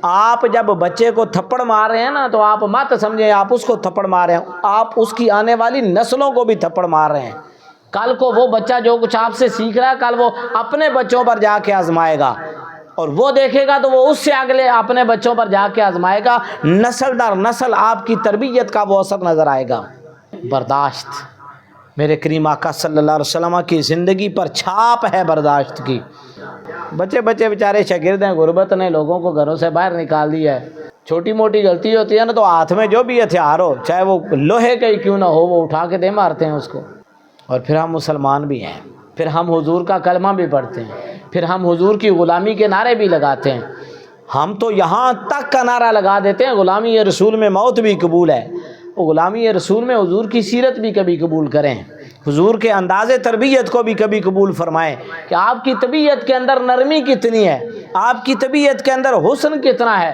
آپ جب بچے کو تھپڑ مار رہے ہیں نا تو آپ مت سمجھیں آپ اس کو تھپڑ مار رہے ہیں، آپ اس کی آنے والی نسلوں کو بھی تھپڑ مار رہے ہیں۔ کل کو وہ بچہ جو کچھ آپ سے سیکھ رہا ہے کل وہ اپنے بچوں پر جا کے آزمائے گا، اور وہ دیکھے گا تو وہ اس سے اگلے اپنے بچوں پر جا کے آزمائے گا، نسل در نسل آپ کی تربیت کا وہ اثر نظر آئے گا۔ برداشت، میرے کریم آقا صلی اللہ علیہ وسلم کی زندگی پر چھاپ ہے برداشت کی۔ بچے بیچارے شاگرد ہیں، غربت نے لوگوں کو گھروں سے باہر نکال دیا ہے، چھوٹی موٹی غلطی ہوتی ہے نا تو ہاتھ میں جو بھی ہتھیار ہو چاہے وہ لوہے کا ہی کیوں نہ ہو وہ اٹھا کے دے مارتے ہیں اس کو۔ اور پھر ہم مسلمان بھی ہیں، پھر ہم حضور کا کلمہ بھی پڑھتے ہیں، پھر ہم حضور کی غلامی کے نعرے بھی لگاتے ہیں۔ ہم تو یہاں تک کا نعرہ لگا دیتے ہیں غلامی رسول میں موت بھی قبول ہے، وہ غلامی رسول میں حضور کی سیرت بھی کبھی قبول کریں، حضور کے انداز تربیت کو بھی کبھی قبول فرمائیں کہ آپ کی طبیعت کے اندر نرمی کتنی ہے، آپ کی طبیعت کے اندر حسن کتنا ہے۔